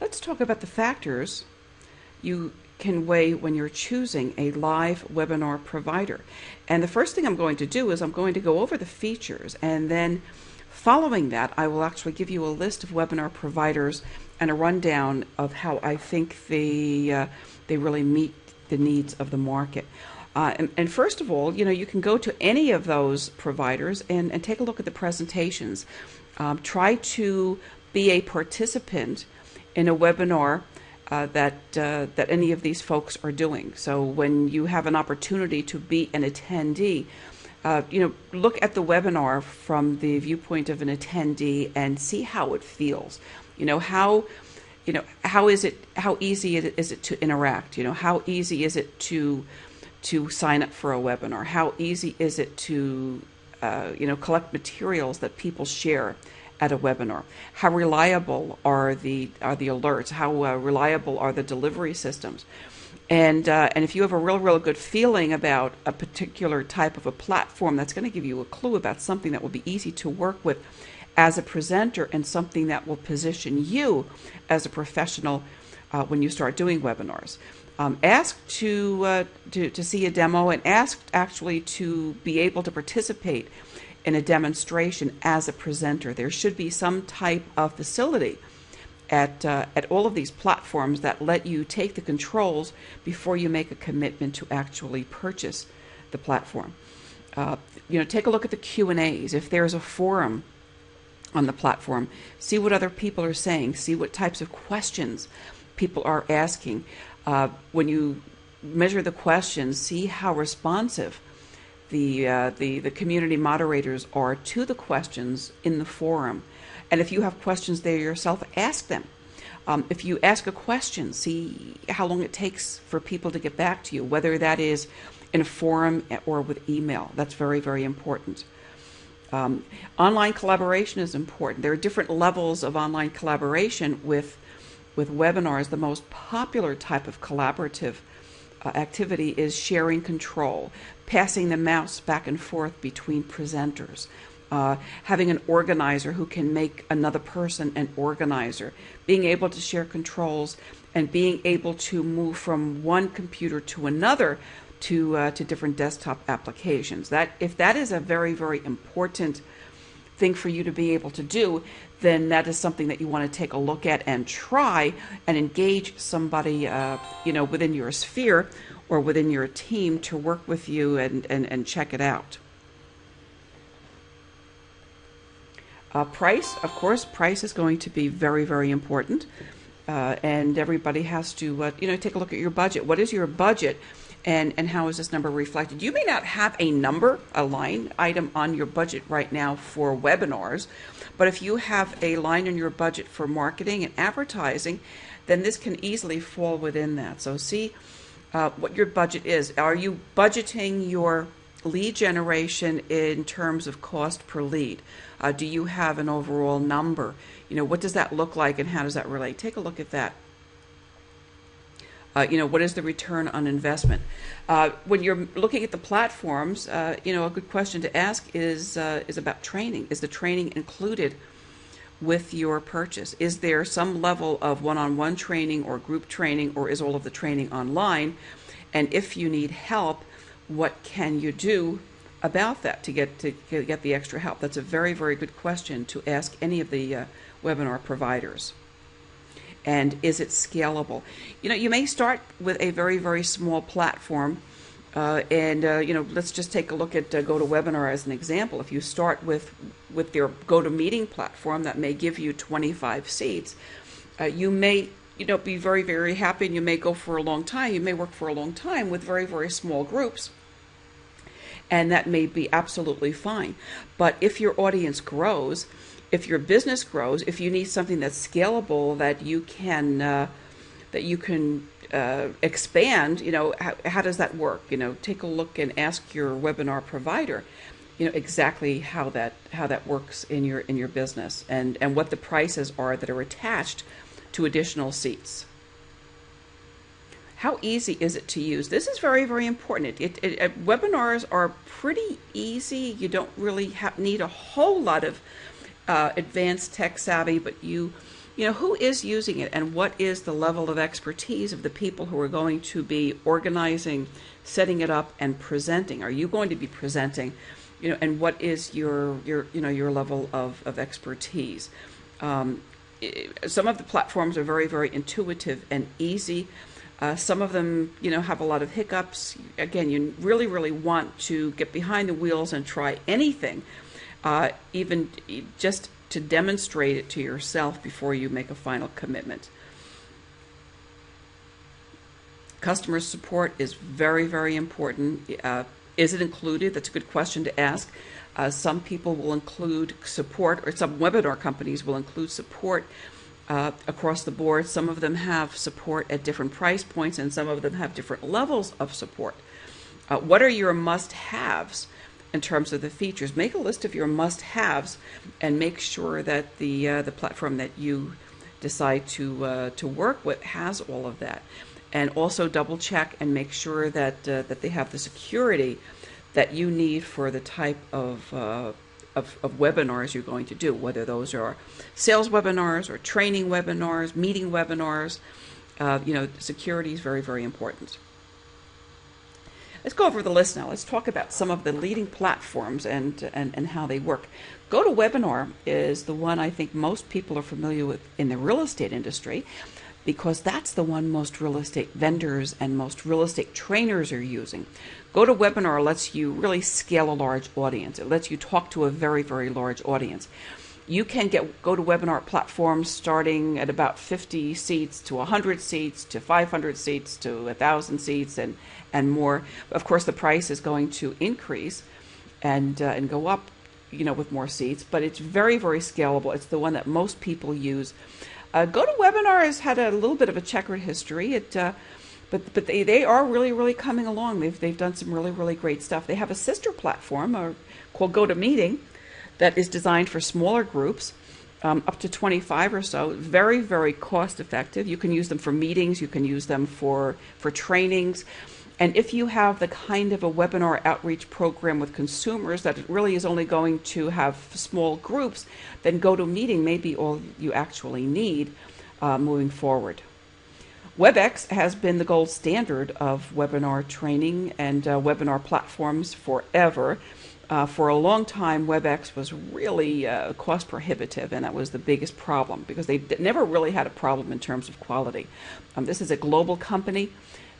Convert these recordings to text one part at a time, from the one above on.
Let's talk about the factors you can weigh when you're choosing a live webinar provider. And the first thing I'm going to do is I'm going to go over the features, and then following that I will actually give you a list of webinar providers and a rundown of how I think they really meet the needs of the market. And first of all, you can go to any of those providers and take a look at the presentations. Try to be a participant in a webinar that any of these folks are doing. So when you have an opportunity to be an attendee, look at the webinar from the viewpoint of an attendee and see how it feels. How easy is it to interact? How easy is it to sign up for a webinar? How easy is it to collect materials that people share at a webinar? How reliable are the alerts? How reliable are the delivery systems? And if you have a real good feeling about a particular type of a platform, that's going to give you a clue about something that will be easy to work with as a presenter and something that will position you as a professional when you start doing webinars. Ask to see a demo, and ask actually to be able to participate in a demonstration as a presenter. There should be some type of facility at all of these platforms that let you take the controls before you make a commitment to actually purchase the platform. Take a look at the Q&As. If there's a forum on the platform, see what other people are saying, see what types of questions people are asking. When you measure the questions, see how responsive the community moderators are to the questions in the forum. And if you have questions there yourself, ask them. If you ask a question, see how long it takes for people to get back to you, whether that is in a forum or with email. That's very, very important. Online collaboration is important. There are different levels of online collaboration with webinars. The most popular type of collaborative activity is sharing control, passing the mouse back and forth between presenters, having an organizer who can make another person an organizer, being able to share controls, and being able to move from one computer to another to different desktop applications. If that is a very, very important thing for you to be able to do, then that is something that you want to take a look at and try and engage somebody within your sphere or within your team to work with you and check it out. Price, of course, price is going to be very, very important. And everybody has to take a look at your budget. What is your budget? And how is this number reflected? You may not have a number, a line item on your budget right now for webinars, but if you have a line in your budget for marketing and advertising, then this can easily fall within that. So see what your budget is. Are you budgeting your lead generation in terms of cost per lead? Do you have an overall number? What does that look like and how does that relate? Take a look at that. What is the return on investment? When you're looking at the platforms, a good question to ask is about training. Is the training included with your purchase? Is there some level of one-on-one training or group training, or is all of the training online? And if you need help, what can you do about that to get the extra help? That's a very, very good question to ask any of the webinar providers. And is it scalable? You may start with a very, very small platform, let's just take a look at GoToWebinar as an example. If you start with their GoToMeeting platform that may give you 25 seats, you may be very, very happy, and you may go for a long time. You may work for a long time with very, very small groups, and that may be absolutely fine. But if your audience grows, if your business grows, if you need something that's scalable, that you can expand, how does that work? Take a look and ask your webinar provider, exactly how that works in your business, and what the prices are that are attached to additional seats. How easy is it to use? This is very, very important. Webinars are pretty easy. You don't really need a whole lot of advanced tech savvy, but you who is using it and what is the level of expertise of the people who are going to be organizing, setting it up, and presenting? Are you going to be presenting? And what is your level of expertise? Some of the platforms are very, very intuitive and easy. Some of them, have a lot of hiccups. Again, you really, really want to get behind the wheels and try anything, even just to demonstrate it to yourself before you make a final commitment. Customer support is very, very important. Is it included? That's a good question to ask. Some people will include support, or some webinar companies will include support across the board. Some of them have support at different price points, and some of them have different levels of support. What are your must-haves in terms of the features? Make a list of your must-haves and make sure that the platform that you decide to work with has all of that. And also double check and make sure that that they have the security that you need for the type of webinars you're going to do, whether those are sales webinars or training webinars, meeting webinars. Security is very, very important. Let's go over the list now. Let's talk about some of the leading platforms and how they work. GoToWebinar is the one I think most people are familiar with in the real estate industry, because that's the one most real estate vendors and most real estate trainers are using. GoToWebinar lets you really scale a large audience. It lets you talk to a very, very large audience. You can get GoToWebinar platforms starting at about 50 seats to 100 seats to 500 seats to 1,000 seats and more. Of course, the price is going to increase and go up, with more seats, but it's very, very scalable. It's the one that most people use. GoToWebinar has had a little bit of a checkered history. But they are really, really coming along. They've done some really, really great stuff. They have a sister platform called GoToMeeting that is designed for smaller groups, up to 25 or so. Very, very cost effective. You can use them for meetings. You can use them for trainings. And if you have the kind of a webinar outreach program with consumers that it really is only going to have small groups, then GoToMeeting may be all you actually need moving forward. WebEx has been the gold standard of webinar training and webinar platforms forever. For a long time, WebEx was really cost prohibitive, and that was the biggest problem because they never really had a problem in terms of quality. This is a global company.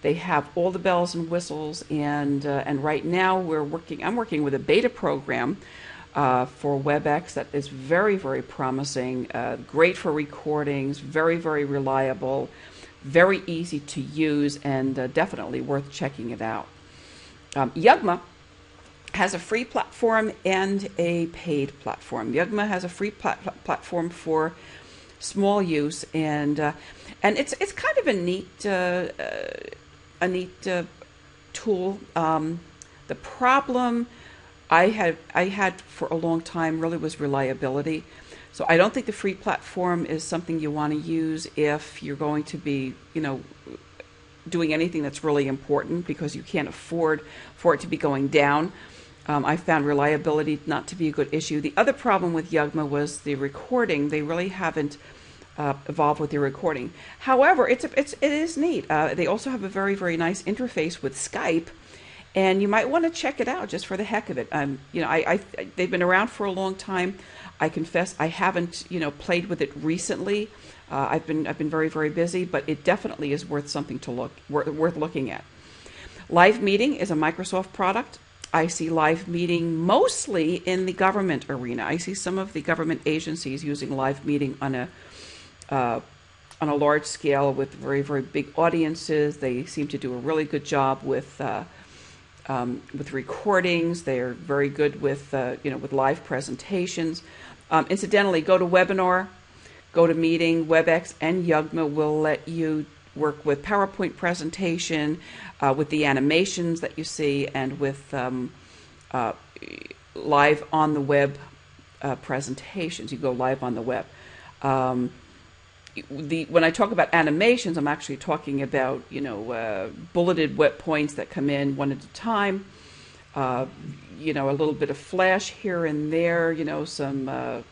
They have all the bells and whistles, and right now I'm working with a beta program for WebEx that is very, very promising, great for recordings, very, very reliable, very easy to use, and definitely worth checking it out. Yugma has a free platform and a paid platform. Yugma has a free platform for small use, and it's kind of a neat tool. The problem I had for a long time really was reliability. So I don't think the free platform is something you want to use if you're going to be, doing anything that's really important, because you can't afford for it to be going down. I found reliability not to be a good issue. The other problem with Yugma was the recording. They really haven't evolved with their recording. However, it is neat. They also have a very, very nice interface with Skype, and you might want to check it out just for the heck of it. They've been around for a long time. I confess I haven't, played with it recently. I've been very, very busy, but it definitely is worth something to worth looking at. Live Meeting is a Microsoft product. I see Live Meeting mostly in the government arena. I see some of the government agencies using Live Meeting on a large scale with very, very big audiences. They seem to do a really good job with recordings. They're very good with with live presentations. Incidentally, GoToWebinar, GoToMeeting, WebEx, and Yugma will let you work with PowerPoint presentation, with the animations that you see, and with live on the web presentations. You go live on the web. When I talk about animations, I'm actually talking about bulleted web points that come in one at a time. A little bit of flash here and there. Some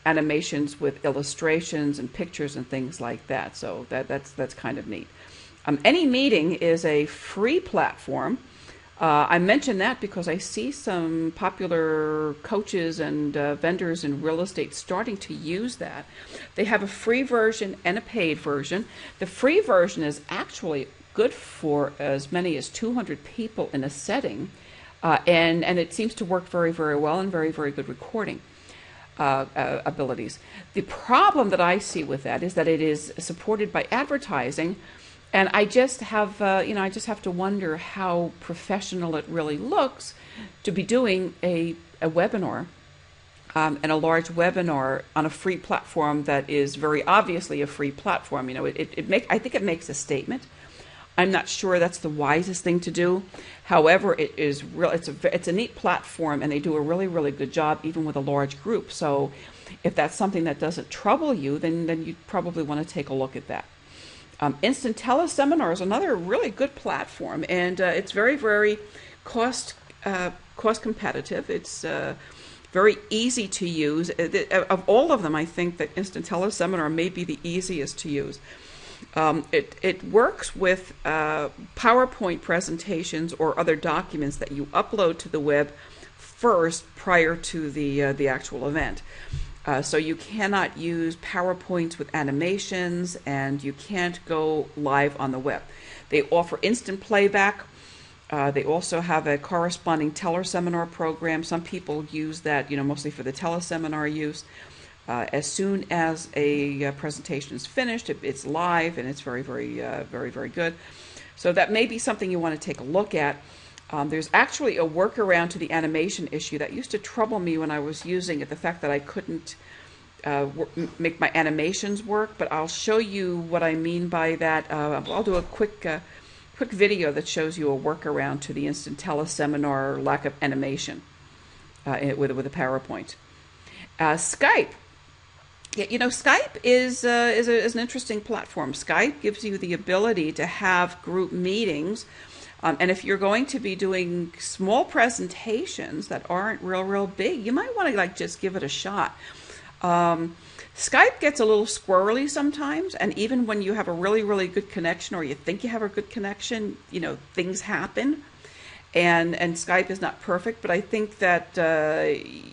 animations with illustrations and pictures and things like that. So that's kind of neat. AnyMeeting is a free platform. I mention that because I see some popular coaches and vendors in real estate starting to use that. They have a free version and a paid version. The free version is actually good for as many as 200 people in a setting, and it seems to work very, very well, and very, very good recording abilities. The problem that I see with that is that it is supported by advertising, and I just have to wonder how professional it really looks to be doing a webinar and a large webinar on a free platform that is very obviously a free platform. I think it makes a statement. I'm not sure that's the wisest thing to do. However, it's a neat platform, and they do a really, really good job even with a large group. So if that's something that doesn't trouble you, then you probably want to take a look at that. Instant Teleseminar is another really good platform, and it's very, very cost competitive. It's very easy to use. Of all of them, I think that Instant Teleseminar may be the easiest to use. It works with PowerPoint presentations or other documents that you upload to the web first prior to the actual event. So you cannot use PowerPoints with animations, and you can't go live on the web. They offer instant playback. They also have a corresponding teleseminar program. Some people use that, mostly for the teleseminar use. As soon as a presentation is finished, it's live, and it's very, very, very, very good. So that may be something you want to take a look at. There's actually a workaround to the animation issue that used to trouble me when I was using it, the fact that I couldn't make my animations work, but I'll show you what I mean by that. I'll do a quick video that shows you a workaround to the Instant Teleseminar lack of animation with a PowerPoint. Skype. Yeah, Skype is an interesting platform. Skype gives you the ability to have group meetings, and if you're going to be doing small presentations that aren't real big, you might want to just give it a shot. Skype gets a little squirrely sometimes, and even when you have a really, really good connection, or you think you have a good connection, things happen. And Skype is not perfect, but I think that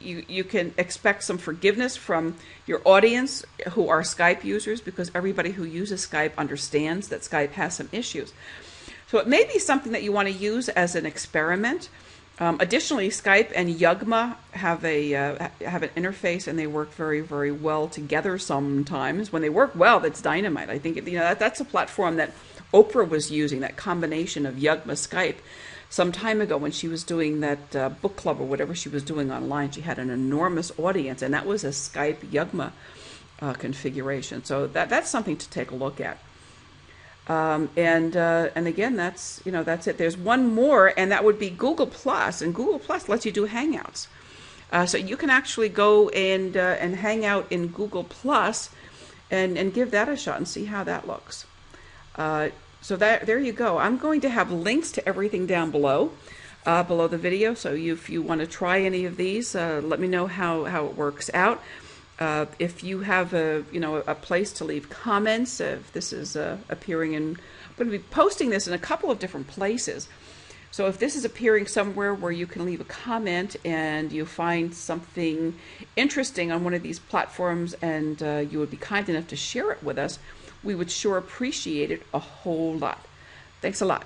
you can expect some forgiveness from your audience who are Skype users, because everybody who uses Skype understands that Skype has some issues. So it may be something that you want to use as an experiment. Additionally, Skype and Yugma have an interface, and they work very, very well together sometimes. When they work well, that's dynamite. I think that's a platform that Oprah was using, that combination of Yugma Skype. Some time ago when she was doing that book club or whatever she was doing online, she had an enormous audience, and that was a Skype Yugma configuration. So that's something to take a look at. And again, that's it. There's one more, and that would be Google Plus, and Google Plus lets you do Hangouts. So you can actually go and hang out in Google Plus, and give that a shot and see how that looks. So there you go. I'm going to have links to everything down below the video. So if you want to try any of these, let me know how it works out. If you have a place to leave comments, if this is appearing in, I'm going to be posting this in a couple of different places. So if this is appearing somewhere where you can leave a comment and you find something interesting on one of these platforms, and you would be kind enough to share it with us, we would sure appreciate it a whole lot. Thanks a lot.